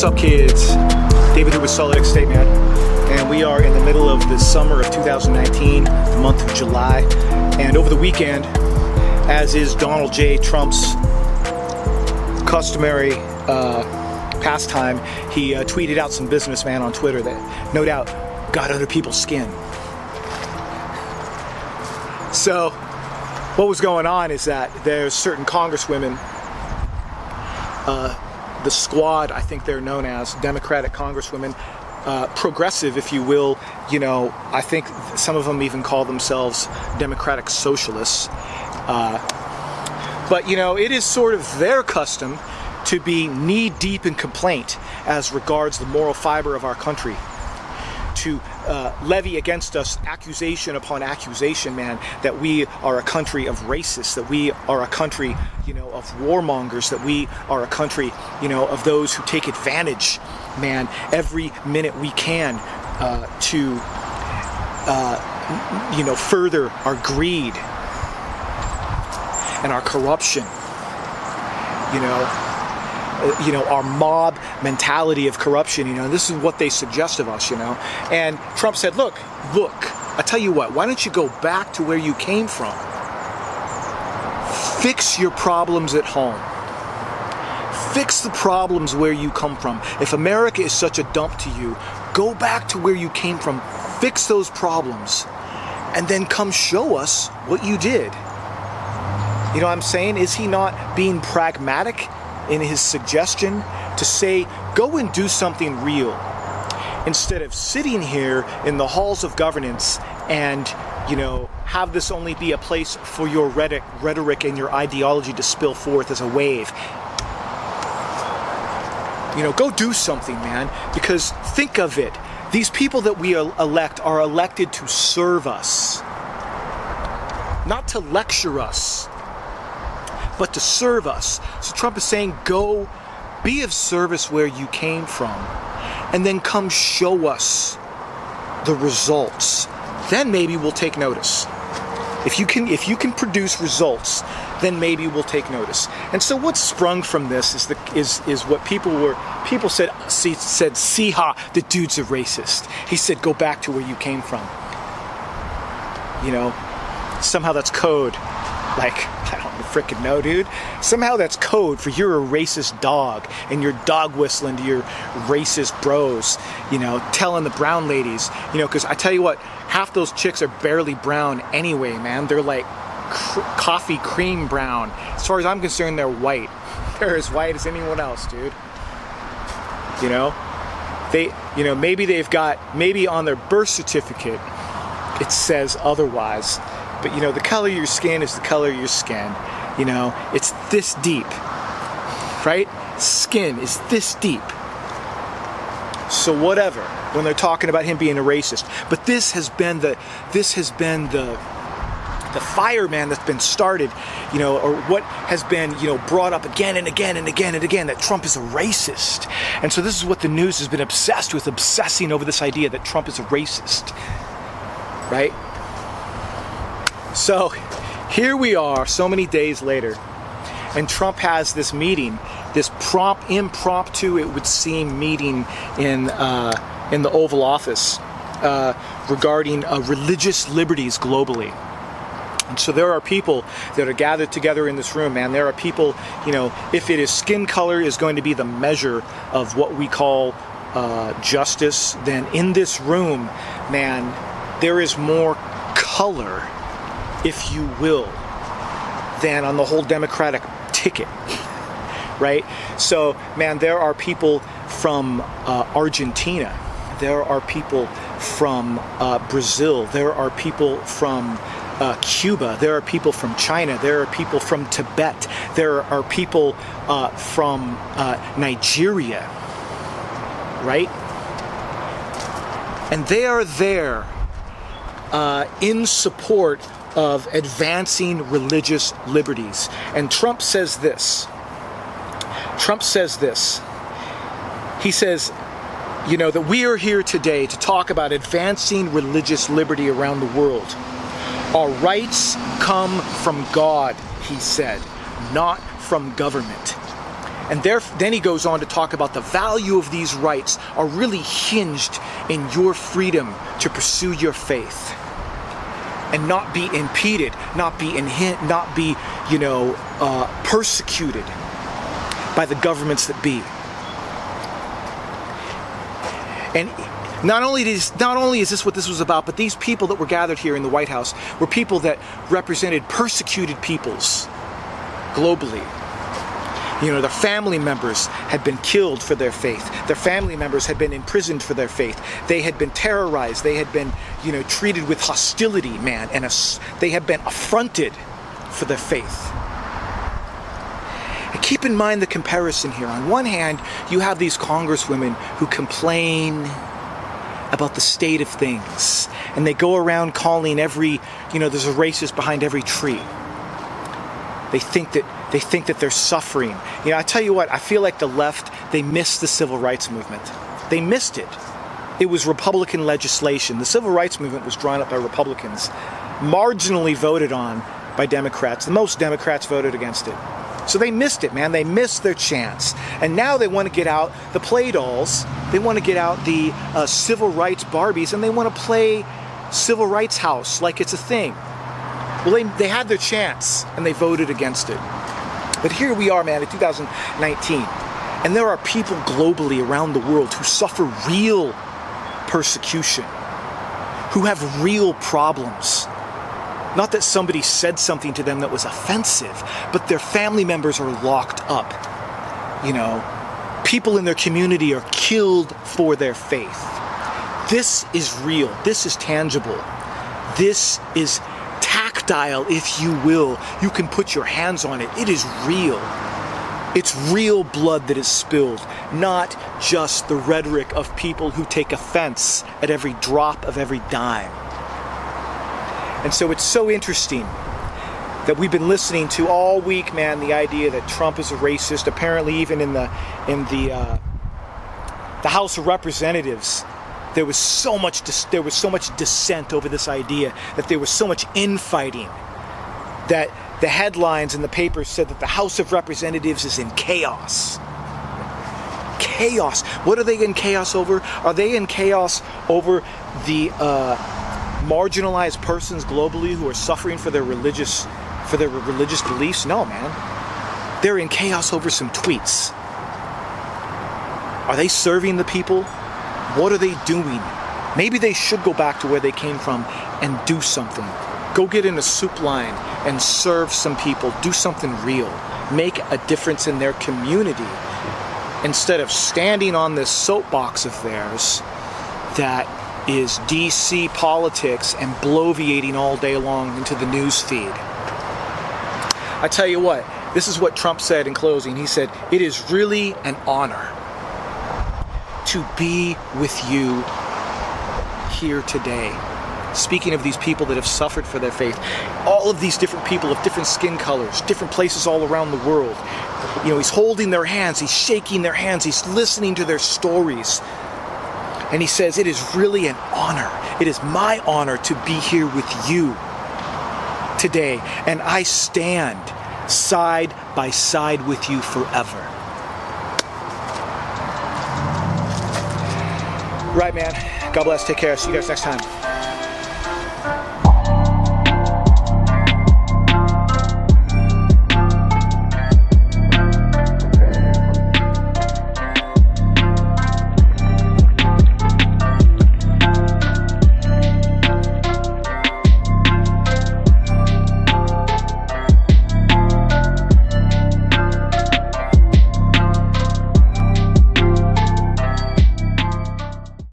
up, kids? David here with Solid X State, man. And we are in the middle of the summer of 2019, the month of July. And over the weekend, as is Donald J. Trump's customary pastime, he tweeted out some businessman on Twitter that no doubt got under people's skin. So what was going on is that there's certain congresswomen, the squad, I think they're known as Democratic congresswomen, progressive, if you will. You know, I think some of them even call themselves Democratic socialists. But, you know, it is sort of their custom to be knee-deep in complaint as regards the moral fiber of our country, to levy against us accusation upon accusation, man, that we are a country of racists, that we are a country, you know, of warmongers, that we are a country, you know, of those who take advantage, man, every minute we can to, you know, further our greed and our corruption, you know, our mob mentality of corruption. You know, this is what they suggest of us, you know. And Trump said, look, I tell you what, why don't you go back to where you came from? Fix your problems at home. Fix the problems where you come from. If America is such a dump to you, go back to where you came from, fix those problems, and then come show us what you did. You know what I'm saying? Is he not being pragmatic in his suggestion to say, go and do something real, instead of sitting here in the halls of governance and, you know, have this only be a place for your rhetoric and your ideology to spill forth as a wave? You know, go do something, man, because think of it. These people that we elect are elected to serve us, not to lecture us, but to serve us. So Trump is saying, go be of service where you came from, and then come show us the results. Then maybe we'll take notice. If you can produce results, then maybe we'll take notice. And so what sprung from this is what people said, see ha, the dude's a racist. He said, go back to where you came from. You know, somehow that's code. Like, I don't freaking know, dude. Somehow that's code for you're a racist dog, and you're dog whistling to your racist bros, you know, telling the brown ladies, you know, because I tell you what, half those chicks are barely brown anyway, man. They're like coffee cream brown. As far as I'm concerned, they're white. They're as white as anyone else, dude. You know, you know, maybe on their birth certificate it says otherwise. But, you know, the color of your skin is the color of your skin. You know, it's this deep, right? Skin is this deep. So whatever, when they're talking about him being a racist. But this has been the fire, man, that's been started, you know, or what has been, you know, brought up again and again and again and again, that Trump is a racist. And so this is what the news has been obsessing over, this idea that Trump is a racist, right? So here we are so many days later, and Trump has this meeting, this impromptu, it would seem, meeting in the Oval Office regarding religious liberties globally. And so there are people that are gathered together in this room, man. There are people, you know, if it is skin color is going to be the measure of what we call justice, then in this room, man, there is more color, if you will, than on the whole Democratic ticket, right? So, man, there are people from Argentina. There are people from Brazil. There are people from Cuba. There are people from China. There are people from Tibet. There are people from Nigeria, right? And they are there in support of advancing religious liberties. And Trump says this. He says, you know, that we are here today to talk about advancing religious liberty around the world. Our rights come from God, he said, not from government. And then he goes on to talk about the value of these rights are really hinged in your freedom to pursue your faith and not be impeded, not be persecuted by the governments that be. And not only is this what this was about, but these people that were gathered here in the White House were people that represented persecuted peoples globally. Their family members had been killed for their faith. Their family members had been imprisoned for their faith. They had been terrorized. They had been, treated with hostility, man, and they had been affronted for their faith. And keep in mind the comparison here. On one hand, you have these congresswomen who complain about the state of things, and they go around calling there's a racist behind every tree. They think that they're suffering. I tell you what, I feel like the left, they missed the civil rights movement. They missed it. It was Republican legislation. The civil rights movement was drawn up by Republicans, marginally voted on by Democrats. The most Democrats voted against it. So they missed it, man. They missed their chance. And now they want to get out the play dolls. They want to get out the civil rights Barbies, and they want to play civil rights house like it's a thing. Well, they had their chance, and they voted against it. But here we are, man, in 2019, and there are people globally around the world who suffer real persecution, who have real problems. Not that somebody said something to them that was offensive, but their family members are locked up. People in their community are killed for their faith. This is real. This is tangible. This is tactile, if you will. You can put your hands on it. It is real. It's real blood that is spilled, not just the rhetoric of people who take offense at every drop of every dime. And so it's so interesting that we've been listening to all week, man, the idea that Trump is a racist. Apparently, even in the House of Representatives, there was so much dissent over this idea, that there was so much infighting, that the headlines in the papers said that the House of Representatives is in chaos. Chaos. What are they in chaos over? Are they in chaos over the marginalized persons globally who are suffering for their religious beliefs? No, man. They're in chaos over some tweets. Are they serving the people? What are they doing? Maybe they should go back to where they came from and do something. Go get in a soup line and serve some people. Do something real. Make a difference in their community, instead of standing on this soapbox of theirs that is DC politics and bloviating all day long into the news feed. I tell you what, this is what Trump said in closing. He said, "It is really an honor to be with you here today." Speaking of these people that have suffered for their faith, all of these different people of different skin colors, different places all around the world. He's holding their hands, he's shaking their hands, he's listening to their stories. And he says, "It is really an honor. It is my honor to be here with you today. And I stand side by side with you forever." Right, man. God bless. Take care. See you guys next time.